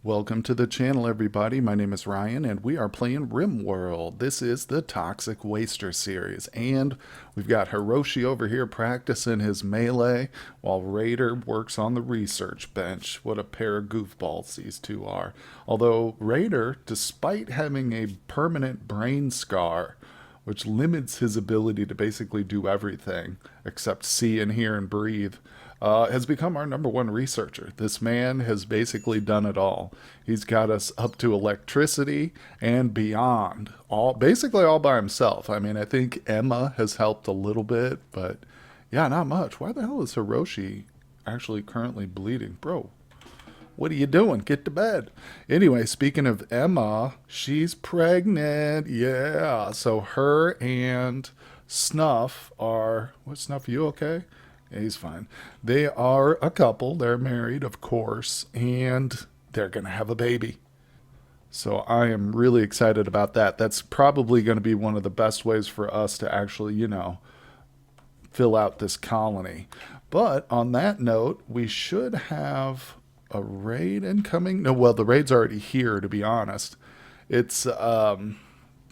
Welcome to the channel, everybody. My name is Ryan, and we are playing RimWorld. This is the Toxic Waster series, and we've got Hiroshi over here practicing his melee, while Raider works on the research bench. What a pair of goofballs these two are. Although Raider, despite having a permanent brain scar, which limits his ability to basically do everything except see and hear and breathe, has become our number one researcher. This man has basically done it all. He's got us up to electricity and beyond, basically all by himself. I mean, I think Emma has helped a little bit, but yeah, not much. Why the hell is Hiroshi actually currently bleeding? Bro, what are you doing? Get to bed. Anyway, speaking of Emma, she's pregnant. Yeah. So her and Snuff are. What, Snuff? You okay? Yeah, he's fine. They are a couple. They're married, of course, and they're going to have a baby. So I am really excited about that. That's probably going to be one of the best ways for us to actually, fill out this colony. But on that note, we should have a raid incoming. No, well, the raid's already here, to be honest. It's been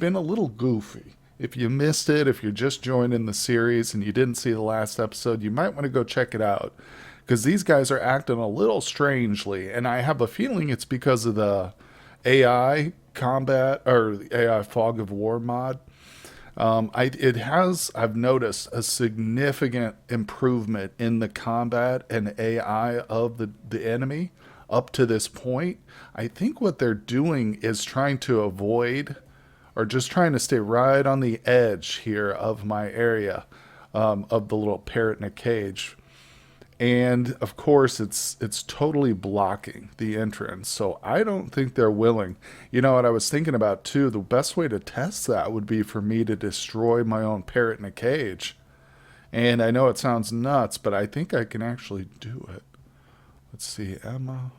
a little goofy. If you missed it, if you're just joining the series and you didn't see the last episode, you might want to go check it out. Because these guys are acting a little strangely, and I have a feeling it's because of the AI combat, or the AI Fog of War mod. I've noticed a significant improvement in the combat and AI of the enemy up to this point. I think what they're doing is trying to avoid, or just trying to stay right on the edge here of my area, of the little parrot in a cage. And of course, it's totally blocking the entrance. So I don't think they're willing. You know what I was thinking about too? The best way to test that would be for me to destroy my own parrot in a cage. And I know it sounds nuts, but I think I can actually do it. Let's see, Emma,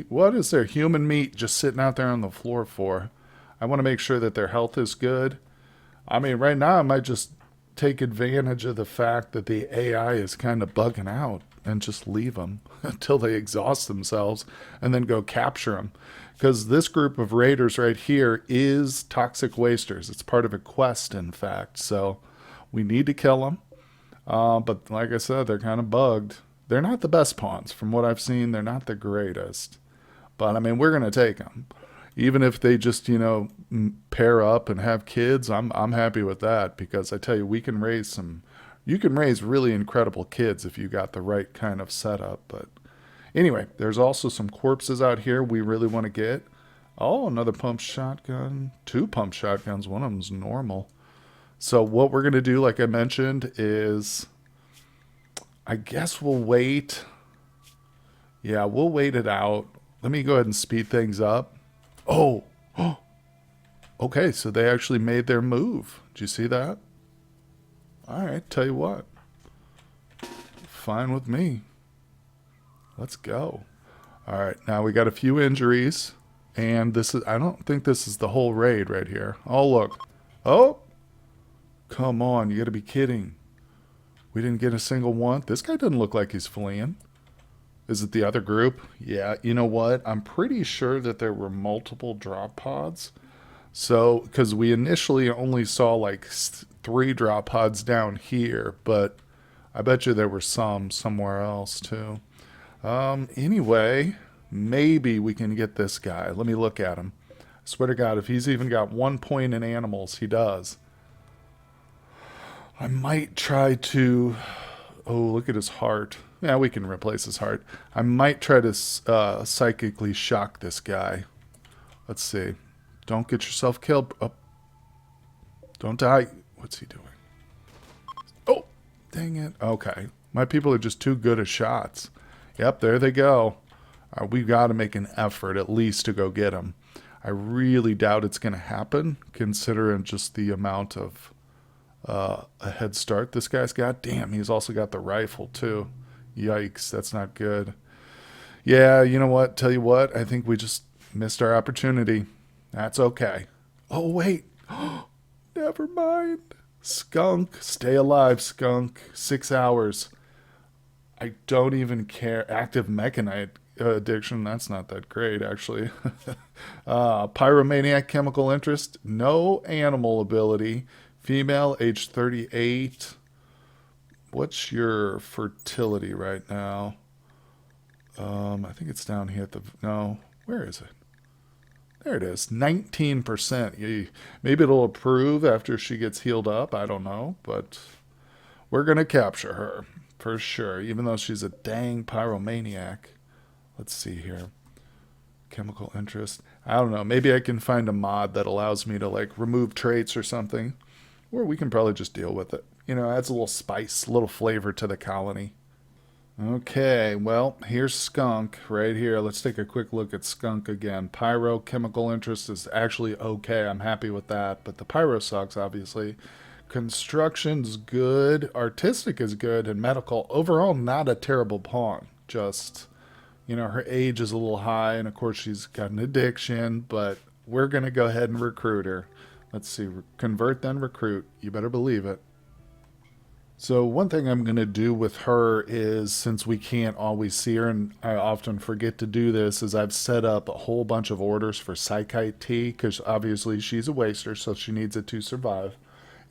what is their human meat just sitting out there on the floor for? I want to make sure that their health is good. I mean, right now I might just take advantage of the fact that the AI is kind of bugging out and just leave them until they exhaust themselves and then go capture them. Because this group of raiders right here is toxic wasters. It's part of a quest, in fact. So we need to kill them. But like I said, they're kind of bugged. They're not the best pawns. From what I've seen, they're not the greatest. But I mean, we're going to take them. Even if they just, pair up and have kids, I'm happy with that, because I tell you, you can raise really incredible kids if you got the right kind of setup. But anyway, there's also some corpses out here we really want to get. Oh, another pump shotgun. 2 pump shotguns. One of them's normal. So what we're going to do, like I mentioned, is I guess we'll wait. Yeah, we'll wait it out. Let me go ahead and speed things up. Oh, okay, so they actually made their move. Did you see that? All right, tell you what. Fine with me. Let's go. All right, now we got a few injuries, and I don't think this is the whole raid right here. Oh, look. Oh, come on, you gotta be kidding. We didn't get a single one. This guy doesn't look like he's fleeing. Is it the other group? Yeah, you know what? I'm pretty sure that there were multiple drop pods. So, because we initially only saw like 3 drop pods down here, but I bet you there were some somewhere else too. Anyway, maybe we can get this guy. Let me look at him. I swear to God, if he's even got 1 point in animals, he does. I might try to... Oh, look at his heart. Yeah, we can replace his heart. I might try to psychically shock this guy. Let's see. Don't get yourself killed. Oh. Don't die. What's he doing? Oh, dang it. Okay. My people are just too good at shots. Yep, there they go. We've got to make an effort at least to go get him. I really doubt it's going to happen, considering just the amount of a head start this guy's got. Damn, he's also got the rifle too. Yikes, that's not good. Yeah, you know what? Tell you what, I think we just missed our opportunity. That's okay. Oh, wait. Never mind. Skunk, stay alive, Skunk. 6 hours. I don't even care. Active mechanite addiction. That's not that great, actually. Pyromaniac chemical interest. No animal ability. Female, age 38. What's your fertility right now? I think it's down here at the... No, where is it? There it is, 19%. Maybe it'll improve after she gets healed up. I don't know, but we're going to capture her for sure, even though she's a dang pyromaniac. Let's see here. Chemical interest. I don't know. Maybe I can find a mod that allows me to like remove traits or something. Or we can probably just deal with it. You know, adds a little spice, a little flavor to the colony. Okay, well, here's Skunk right here. Let's take a quick look at Skunk again. Pyro chemical interest is actually okay. I'm happy with that, but the pyro sucks, obviously. Construction's good. Artistic is good. And medical, overall, not a terrible pawn. Just, you know, her age is a little high, and of course she's got an addiction, but we're going to go ahead and recruit her. Let's see. Convert, then recruit. You better believe it. So one thing I'm going to do with her is, since we can't always see her, and I often forget to do this, is I've set up a whole bunch of orders for psychite tea, because obviously she's a waster, so she needs it to survive.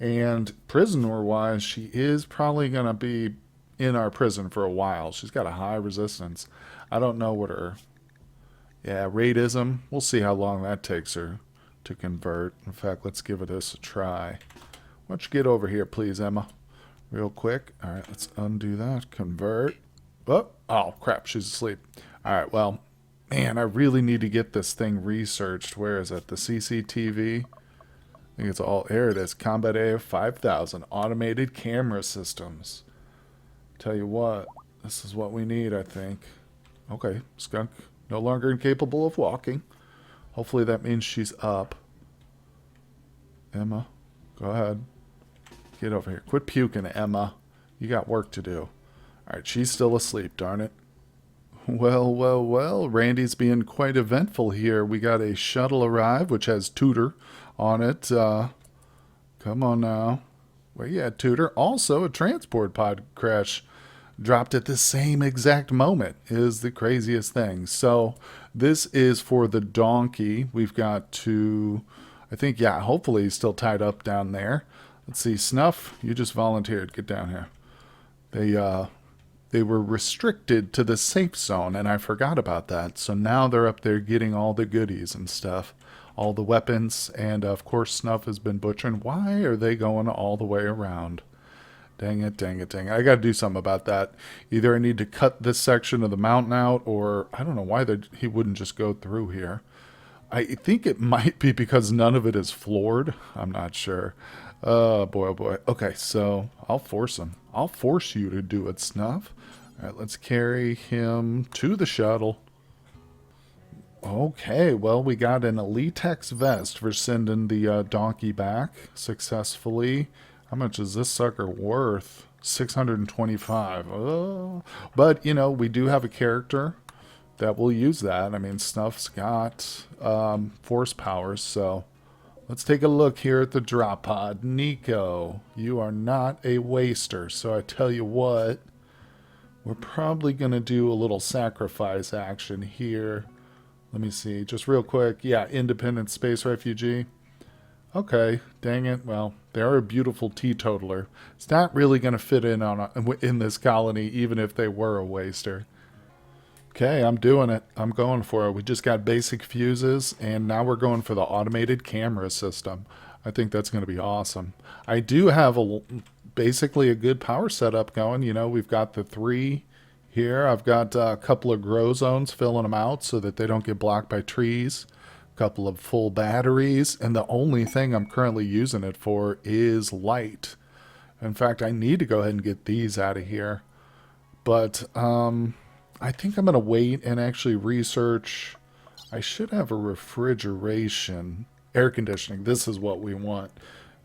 And prisoner-wise, she is probably going to be in our prison for a while. She's got a high resistance. I don't know what her... Yeah, raidism. We'll see how long that takes her to convert. In fact, let's give this a try. Why don't you get over here, please, Emma? Real quick. All right, let's undo that. Convert. Oh, crap. She's asleep. All right, well, man, I really need to get this thing researched. Where is it? The CCTV? I think it's all... There it is. Combat AF 5000. Automated camera systems. Tell you what, this is what we need, I think. Okay, Skunk. No longer incapable of walking. Hopefully that means she's up. Emma, go ahead. Get over here. Quit puking, Emma. You got work to do. Alright, she's still asleep, darn it. Well, well, well. Randy's being quite eventful here. We got a shuttle arrive, which has Tutor on it. Come on now. Where you at, Tutor? Also, a transport pod crash dropped at the same exact moment is the craziest thing. So, this is for the donkey. We've got to... I think, yeah, hopefully he's still tied up down there. Let's see, Snuff, you just volunteered. Get down here. They were restricted to the safe zone, and I forgot about that. So now they're up there getting all the goodies and stuff, all the weapons, and of course Snuff has been butchering. Why are they going all the way around? Dang it, dang it, dang it. I got to do something about that. Either I need to cut this section of the mountain out, or I don't know why he wouldn't just go through here. I think it might be because none of it is floored. I'm not sure. Oh boy, oh boy. Okay, so I'll force him. I'll force you to do it, Snuff. All right, let's carry him to the shuttle. Okay, well, we got an Elitex vest for sending the donkey back successfully. How much is this sucker worth? 625. Oh, but, you know, we do have a character that will use that. I mean, Snuff's got force powers, so... Let's take a look here at the drop pod. Nico, you are not a waster, so I tell you what, we're probably going to do a little sacrifice action here. Let me see, just real quick. Yeah, independent space refugee. Okay, dang it. Well, they're a beautiful teetotaler. It's not really going to fit in in this colony, even if they were a waster. Okay, I'm doing it. I'm going for it. We just got basic fuses, and now we're going for the automated camera system. I think that's going to be awesome. I do have basically a good power setup going. You know, we've got the 3 here. I've got a couple of grow zones filling them out so that they don't get blocked by trees. A couple of full batteries, and the only thing I'm currently using it for is light. In fact, I need to go ahead and get these out of here. But, I think I'm going to wait and actually research. I should have a refrigeration, air conditioning. This is what we want,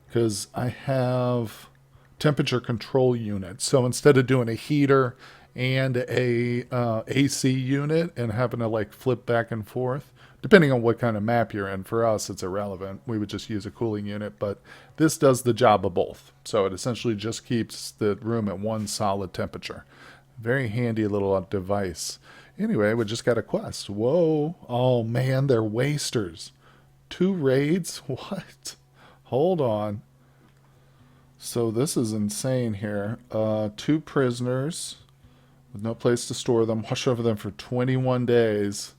because I have temperature control unit. So instead of doing a heater and a AC unit and having to like flip back and forth, depending on what kind of map you're in, for us it's irrelevant. We would just use a cooling unit, but this does the job of both. So it essentially just keeps the room at one solid temperature. Very handy little device. Anyway, we just got a quest. Whoa. Oh, man, they're wasters. 2 raids? What? Hold on. So this is insane here. 2 prisoners with no place to store them. Watch over them for 21 days.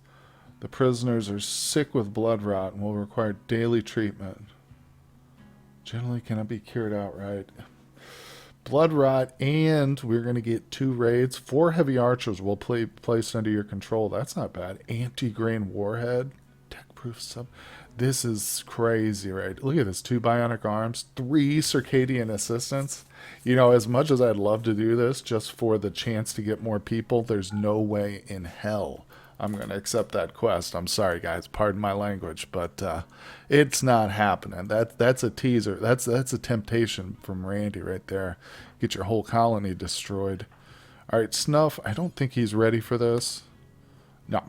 The prisoners are sick with blood rot and will require daily treatment. Generally cannot be cured outright. Blood rot, and we're going to get 2 raids. 4 heavy archers will be placed under your control. That's not bad. Anti-grain warhead. Tech-proof sub. This is crazy, right? Look at this. 2 bionic arms. 3 circadian assistants. You know, as much as I'd love to do this just for the chance to get more people, there's no way in hell I'm going to accept that quest. I'm sorry, guys. Pardon my language, but it's not happening. That's a teaser. That's a temptation from Randy right there. Get your whole colony destroyed. All right, Snuff. I don't think he's ready for this. No.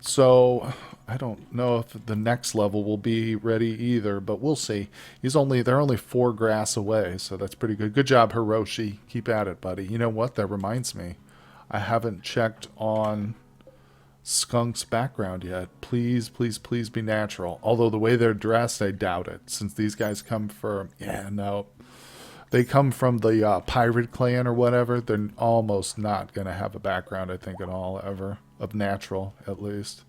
So I don't know if the next level will be ready either, but we'll see. They're only 4 grass away, so that's pretty good. Good job, Hiroshi. Keep at it, buddy. You know what? That reminds me. I haven't checked on Skunk's background yet. Please, please, please be natural. Although the way they're dressed, I doubt it. Since these guys come from, they come from the pirate clan or whatever. They're almost not going to have a background, I think, at all, ever. Of natural, at least.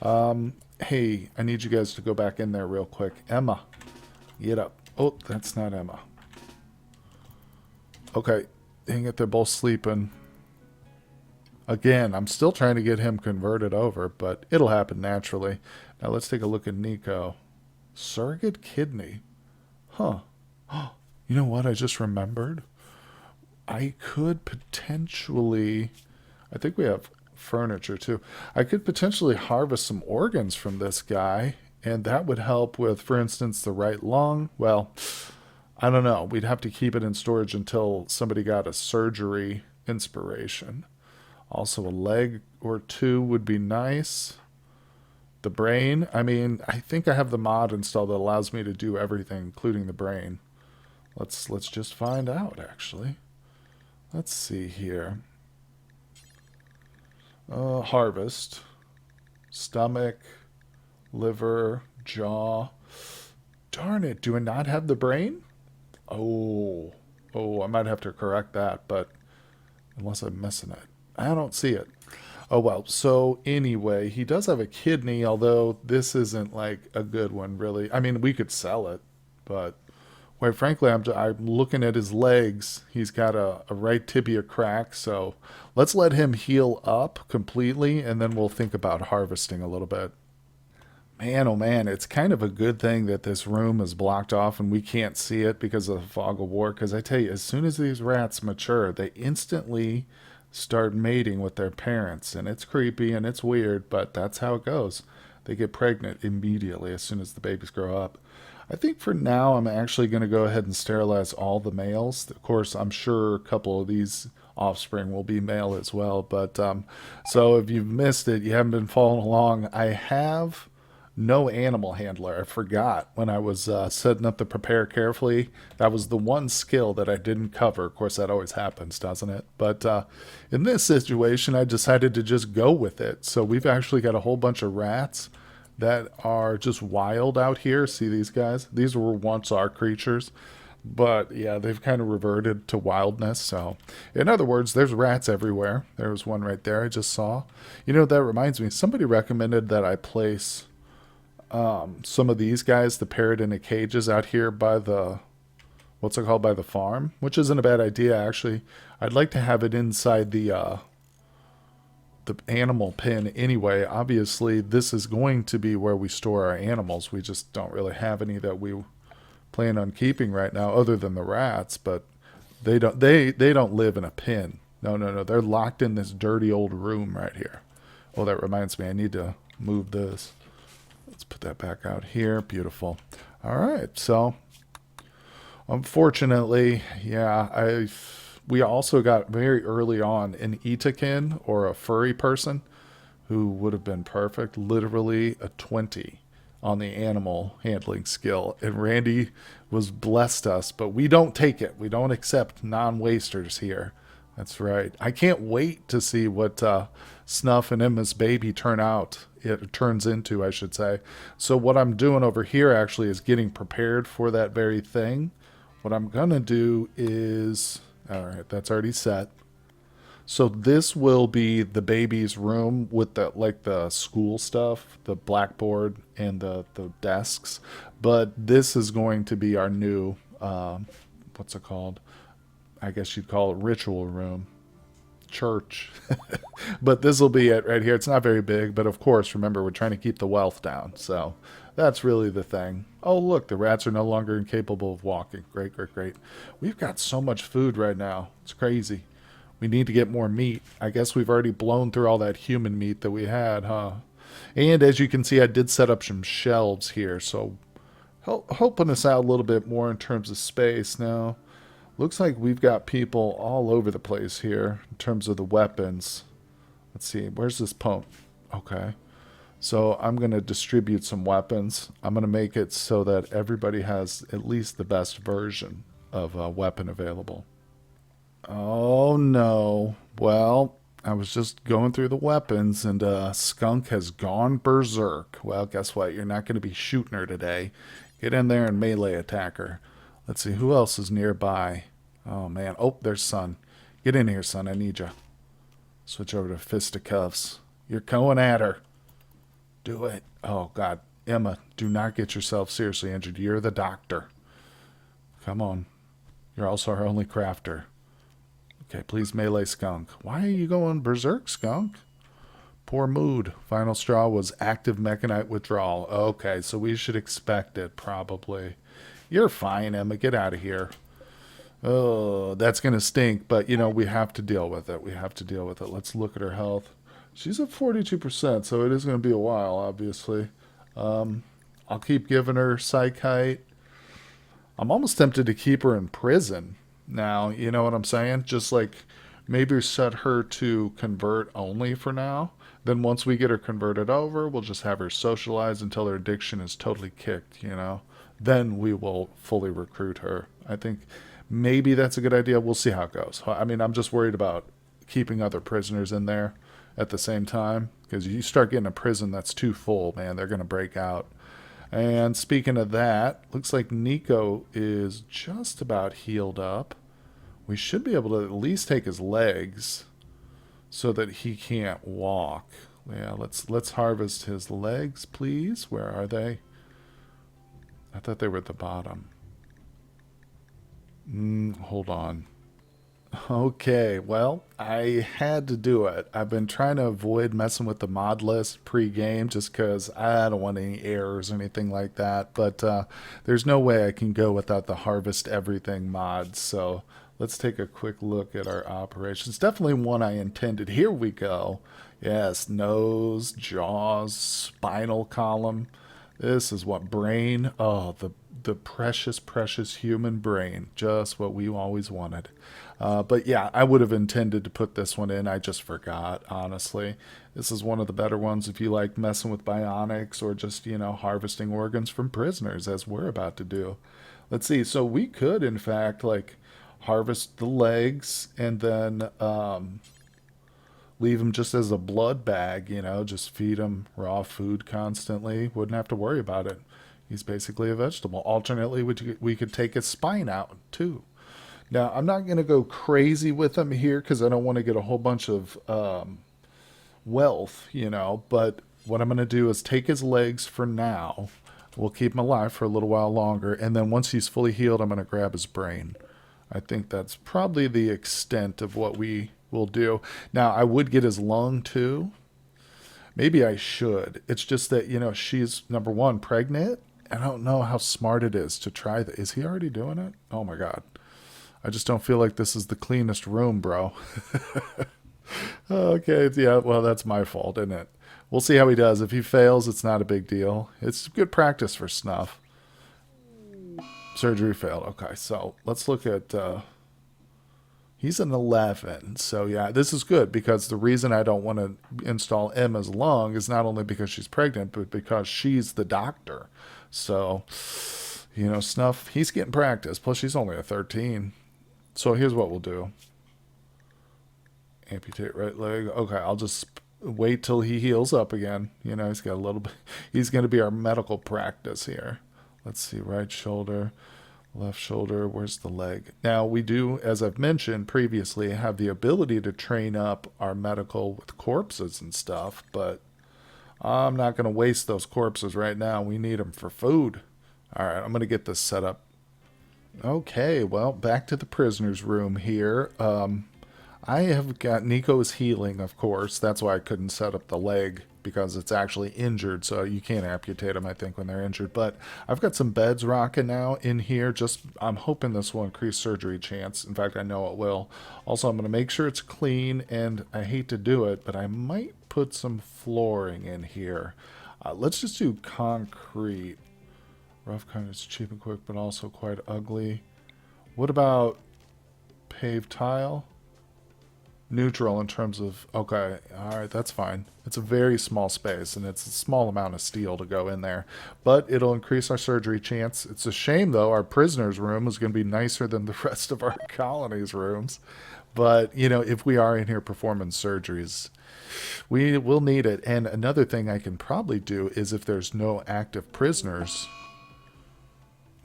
Hey, I need you guys to go back in there real quick. Emma, get up. Oh, that's not Emma. Okay, dang it, they're both sleeping. Again, I'm still trying to get him converted over, but it'll happen naturally. Now let's take a look at Nico. Surrogate kidney. Huh. You know what I just remembered? I could potentially... I think we have furniture too. I could potentially harvest some organs from this guy, and that would help with, for instance, the right lung. Well, I don't know. We'd have to keep it in storage until somebody got a surgery inspiration. Also, a leg or 2 would be nice. The brain, I mean, I think I have the mod installed that allows me to do everything, including the brain. Let's just find out, actually. Let's see here. Harvest. Stomach. Liver. Jaw. Darn it, do I not have the brain? Oh, I might have to correct that, but unless I'm missing it. I don't see it. Oh, well. So anyway, he does have a kidney, although this isn't like a good one, really. I mean, we could sell it, but quite frankly, I'm looking at his legs. He's got a right tibia crack, so let's let him heal up completely, and then we'll think about harvesting a little bit. Man, oh man, it's kind of a good thing that this room is blocked off and we can't see it because of the fog of war, because I tell you, as soon as these rats mature, they instantly start mating with their parents, and it's creepy and it's weird, but that's how it goes. They get pregnant immediately as soon as the babies grow up. I think for now I'm actually going to go ahead and sterilize all the males. Of course, I'm sure a couple of these offspring will be male as well, but so if you've missed it, you haven't been following along, I have no animal handler. I forgot when I was setting up the prepare carefully. That was the one skill that I didn't cover. Of course, that always happens, doesn't it? But in this situation, I decided to just go with it. So we've actually got a whole bunch of rats that are just wild out here. See these guys? These were once our creatures. But yeah, they've kind of reverted to wildness. So in other words, there's rats everywhere. There was one right there I just saw. You know, that reminds me. Somebody recommended that I place some of these guys, the parrot in the cages out here by the, what's it called, by the farm, which isn't a bad idea, actually. I'd like to have it inside the animal pen anyway. Obviously, this is going to be where we store our animals. We just don't really have any that we plan on keeping right now, other than the rats, but they don't live in a pen. No. They're locked in this dirty old room right here. Oh, that reminds me, I need to move this. Let's put that back out here. Beautiful. All right. So, unfortunately, yeah, we also got very early on an Itakin, or a furry person, who would have been perfect. Literally a 20 on the animal handling skill. And Randy was blessed us, but we don't take it. We don't accept non-wasters here. That's right. I can't wait to see what Snuff and Emma's baby turns into, I should say. So what I'm doing over here actually is getting prepared for that very thing. What I'm gonna do is, all right, that's already set. So this will be the baby's room with the school stuff, the blackboard and the desks. But this is going to be our new what's it called? I guess you'd call it ritual room, church. But this will be it right here. It's not very big, but of course, remember we're trying to keep the wealth down. So that's really the thing. Oh, look, the rats are no longer incapable of walking. Great, great, great. We've got so much food right now. It's crazy. We need to get more meat. I guess we've already blown through all that human meat that we had, huh? And as you can see, I did set up some shelves here, so helping us out a little bit more in terms of space now. Looks like we've got people all over the place here in terms of the weapons. Let's see, where's this pump? Okay. So I'm going to distribute some weapons. I'm going to make it so that everybody has at least the best version of a weapon available. Oh no. Well, I was just going through the weapons and Skunk has gone berserk. Well, guess what? You're not going to be shooting her today. Get in there and melee attack her. Let's see, who else is nearby? Oh man. Oh, there's Son. Get in here, Son. I need you. Switch over to fisticuffs. You're going at her. Do it. Oh God. Emma, do not get yourself seriously injured. You're the doctor. Come on. You're also our only crafter. Okay, please melee Skunk. Why are you going berserk, Skunk? Poor mood. Final straw was active mechanite withdrawal. Okay, so we should expect it, probably. You're fine, Emma. Get out of here. Oh, that's going to stink, but, we have to deal with it. We have to deal with it. Let's look at her health. She's at 42%, so it is going to be a while, obviously. I'll keep giving her psychite. I'm almost tempted to keep her in prison. Now, you know what I'm saying? Just like maybe set her to convert only for now. Then once we get her converted over, we'll just have her socialize until her addiction is totally kicked. Then we will fully recruit her. I think maybe that's a good idea. We'll see how it goes. I mean, I'm just worried about keeping other prisoners in there at the same time. Because you start getting a prison that's too full, man, they're going to break out. And speaking of that, looks like Nico is just about healed up. We should be able to at least take his legs so that he can't walk. Yeah, let's harvest his legs, please. Where are they? I thought they were at the bottom. Hold on. Okay, well, I had to do it. I've been trying to avoid messing with the mod list pre-game just because I don't want any errors or anything like that. But there's no way I can go without the harvest everything mods. So let's take a quick look at our operations. Definitely one I intended. Here we go. Yes, nose, jaws, spinal column. This is what brain. Oh, the precious, precious human brain. Just what we always wanted. But yeah, I would have intended to put this one in. I just forgot, honestly. This is one of the better ones if you like messing with bionics or just, harvesting organs from prisoners, as we're about to do. Let's see. So we could, in fact, harvest the legs and then leave them just as a blood bag, just feed him raw food constantly. Wouldn't have to worry about it. He's basically a vegetable. Alternately, we could take his spine out, too. Now, I'm not going to go crazy with him here because I don't want to get a whole bunch of wealth, But what I'm going to do is take his legs for now. We'll keep him alive for a little while longer. And then once he's fully healed, I'm going to grab his brain. I think that's probably the extent of what we will do. Now, I would get his lung, too. Maybe I should. It's just that, she's, number one, pregnant. I don't know how smart it is to try that. Is he already doing it? Oh, my God. I just don't feel like this is the cleanest room, bro. Okay, yeah, well, that's my fault, isn't it? We'll see how he does. If he fails, it's not a big deal. It's good practice for Snuff. Surgery failed. Okay, so let's look at... he's an 11. So, yeah, this is good because the reason I don't want to install Emma's lung is not only because she's pregnant, but because she's the doctor. So, Snuff, he's getting practice. Plus, she's only a 13. So here's what we'll do. Amputate right leg. Okay, I'll just wait till he heals up again. You know, he's got a little bit. He's going to be our medical practice here. Let's see, right shoulder, left shoulder. Where's the leg? Now, we do, as I've mentioned previously, have the ability to train up our medical with corpses and stuff, but I'm not going to waste those corpses right now. We need them for food. All right, I'm going to get this set up. Okay, well, back to the prisoner's room here. I have got Nico's healing, of course. That's why I couldn't set up the leg, because it's actually injured, so you can't amputate them, I think, when they're injured. But I've got some beds rocking now in here. Just I'm hoping this will increase surgery chance. In fact, I know it will. Also, I'm going to make sure it's clean, and I hate to do it, but I might put some flooring in here. Let's just do concrete. Rough concrete's cheap and quick, but also quite ugly. What about paved tile? Neutral in terms of, okay, all right, that's fine. It's a very small space, and it's a small amount of steel to go in there, but it'll increase our surgery chance. It's a shame, though, our prisoner's room is going to be nicer than the rest of our colony's rooms, but, you know, if we are in here performing surgeries, we will need it. And another thing I can probably do is, if there's no active prisoners,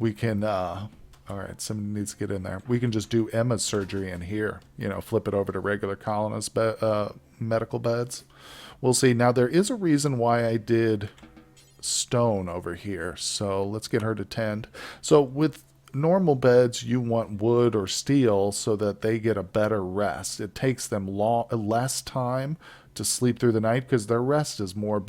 we can, all right, somebody needs to get in there. We can just do Emma's surgery in here. You know, flip it over to regular colonist medical beds. We'll see. Now, there is a reason why I did stone over here. So let's get her to tend. So with normal beds, you want wood or steel so that they get a better rest. It takes them less time to sleep through the night, because their rest is more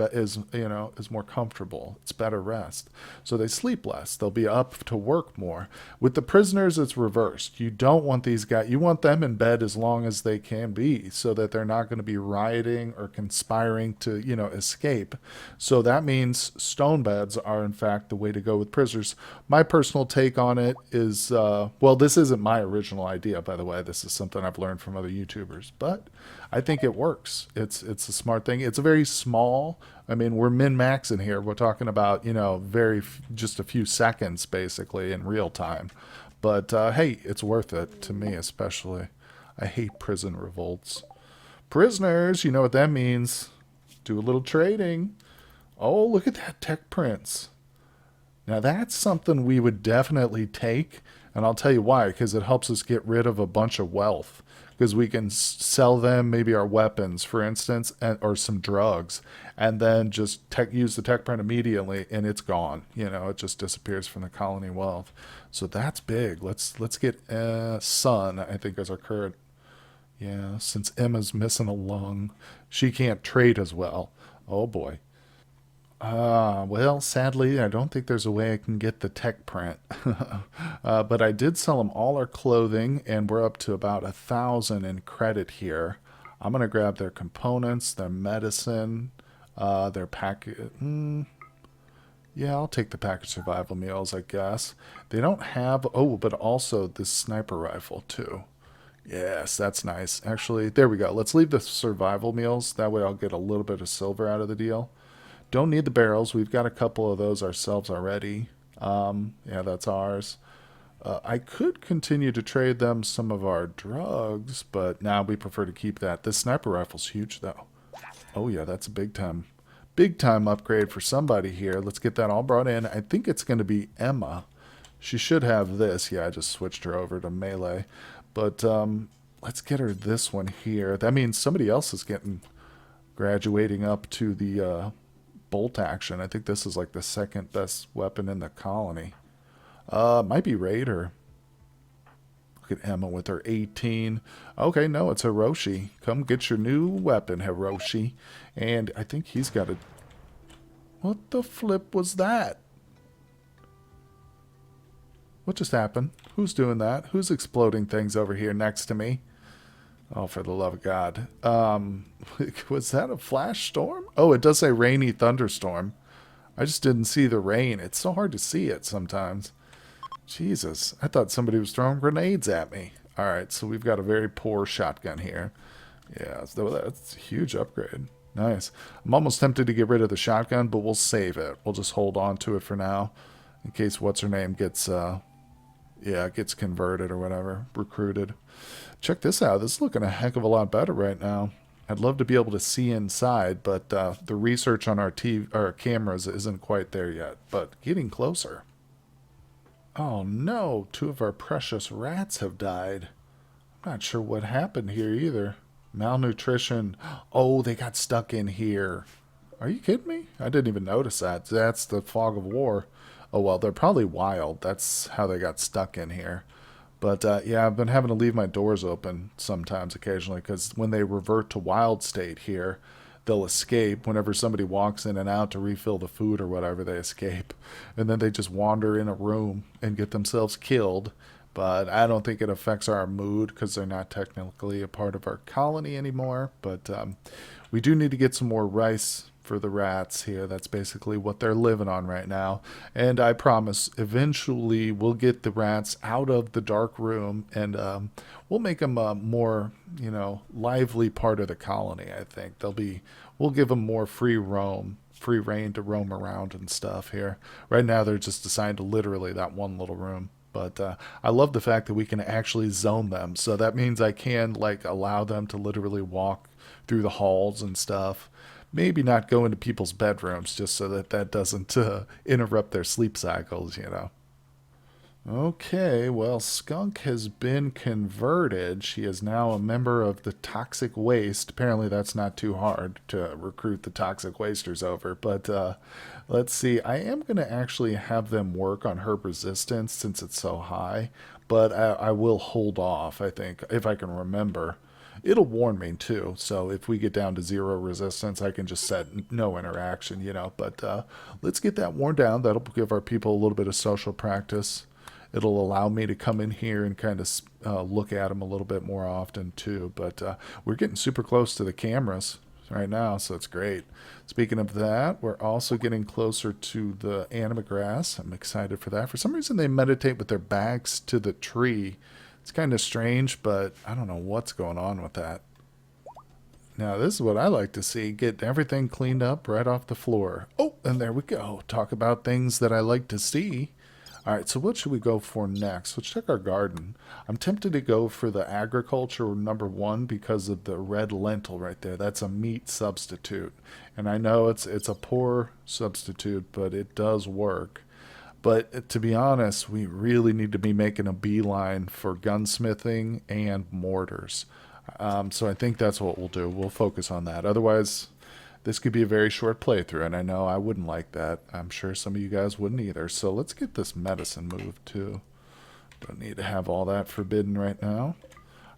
comfortable. It's better rest, so they sleep less. They'll be up to work more. With the prisoners, it's reversed. You don't want these guys. You want them in bed as long as they can be, so that they're not going to be rioting or conspiring to escape. So that means stone beds are in fact the way to go with prisoners. My personal take on it is, well, this isn't my original idea, by the way. This is something I've learned from other YouTubers, but I think it works. It's a smart thing. It's a very small. I mean, we're min-max in here. We're talking about just a few seconds basically in real time. But hey, it's worth it to me especially. I hate prison revolts. Prisoners, you know what that means. Do a little trading. Oh, look at that tech prints. Now that's something we would definitely take, and I'll tell you why. Because it helps us get rid of a bunch of wealth. Because we can sell them, maybe our weapons, for instance, or some drugs, and then just use the tech print immediately, and it's gone. It just disappears from the colony wealth. So that's big. Let's get Sun, I think, as our current. Yeah, since Emma's missing a lung, she can't trade as well. Oh boy. Well, sadly, I don't think there's a way I can get the tech print. But I did sell them all our clothing, and we're up to about 1,000 in credit here. I'm going to grab their components, their medicine, their package. Yeah, I'll take the package survival meals, I guess. They don't have, but also this sniper rifle, too. Yes, that's nice. Actually, there we go. Let's leave the survival meals. That way I'll get a little bit of silver out of the deal. Don't need the barrels. We've got a couple of those ourselves already. Yeah, that's ours. I could continue to trade them some of our drugs, but now we prefer to keep that. This sniper rifle's huge, though. Oh, yeah, that's a big time upgrade for somebody here. Let's get that all brought in. I think it's going to be Emma. She should have this. Yeah, I just switched her over to melee. But let's get her this one here. That means somebody else is graduating up to the bolt action. I think this is like the second best weapon in the colony. Might be Raider. Look at Emma with her 18. Okay, no, it's Hiroshi. Come get your new weapon, Hiroshi. And I think he's got a... What the flip was that? What just happened? Who's doing that? Who's exploding things over here next to me? Oh, for the love of God. Was that a flash storm? Oh, it does say rainy thunderstorm. I just didn't see the rain. It's so hard to see it sometimes. Jesus, I thought somebody was throwing grenades at me. All right, so we've got a very poor shotgun here. Yeah, so that's a huge upgrade. Nice. I'm almost tempted to get rid of the shotgun, but we'll save it. We'll just hold on to it for now in case what's-her-name gets... gets converted or whatever, recruited. Check this out. This is looking a heck of a lot better right now. I'd love to be able to see inside, but the research on our cameras isn't quite there yet, but getting closer. Oh no, two of our precious rats have died. I'm not sure what happened here either. Malnutrition. Oh, they got stuck in here. Are you kidding me? I didn't even notice that. That's the fog of war. Oh well, they're probably wild. That's how they got stuck in here. But yeah, I've been having to leave my doors open sometimes occasionally because when they revert to wild state here, they'll escape. Whenever somebody walks in and out to refill the food or whatever, they escape. And then they just wander in a room and get themselves killed. But I don't think it affects our mood because they're not technically a part of our colony anymore. But we do need to get some more rice for the rats here. That's basically what they're living on right now. And I promise eventually we'll get the rats out of the dark room and we'll make them a more, lively part of the colony, I think. We'll give them more free reign to roam around and stuff here. Right now they're just assigned to literally that one little room. But I love the fact that we can actually zone them. So that means I can allow them to literally walk through the halls and stuff. Maybe not go into people's bedrooms just so that doesn't interrupt their sleep cycles. Okay, well, Skunk has been converted. She is now a member of the toxic waste. Apparently that's not too hard to recruit the toxic wasters over. But let's see. I am going to actually have them work on herb resistance since it's so high. But I will hold off, I think, if I can remember. It'll warn me too, so if we get down to 0 resistance, I can just set no interaction. But let's get that worn down. That'll give our people a little bit of social practice. It'll allow me to come in here and kind of look at them a little bit more often too. But we're getting super close to the cameras right now, so it's great. Speaking of that, we're also getting closer to the anima grass. I'm excited for that. For some reason, they meditate with their backs to the tree. It's kind of strange, but I don't know what's going on with that. Now, this is what I like to see. Get everything cleaned up right off the floor. Oh, and there we go. Talk about things that I like to see. All right, so what should we go for next? Let's check our garden. I'm tempted to go for the agriculture #1 because of the red lentil right there. That's a meat substitute. And I know it's a poor substitute, but it does work. But to be honest, we really need to be making a beeline for gunsmithing and mortars. So I think that's what we'll do. We'll focus on that. Otherwise, this could be a very short playthrough, and I know I wouldn't like that. I'm sure some of you guys wouldn't either. So let's get this medicine moved too. Don't need to have all that forbidden right now.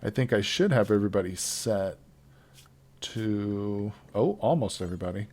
I think I should have everybody set to... Oh, almost everybody.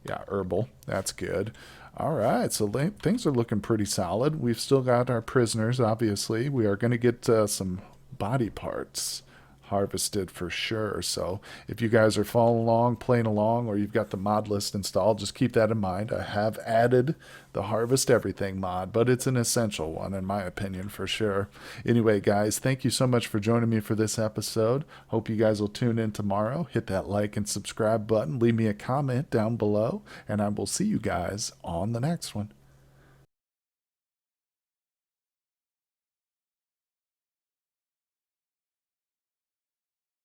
Yeah, herbal. That's good. All right, so things are looking pretty solid. We've still got our prisoners, obviously. We are going to get some body parts harvested for sure. So if you guys are following along, playing along, or you've got the mod list installed, just keep that in mind. I have added the Harvest Everything mod, but it's an essential one in my opinion for sure. Anyway, guys, thank you so much for joining me for this episode. Hope you guys will tune in tomorrow. Hit that like and subscribe button. Leave me a comment down below, and I will see you guys on the next one.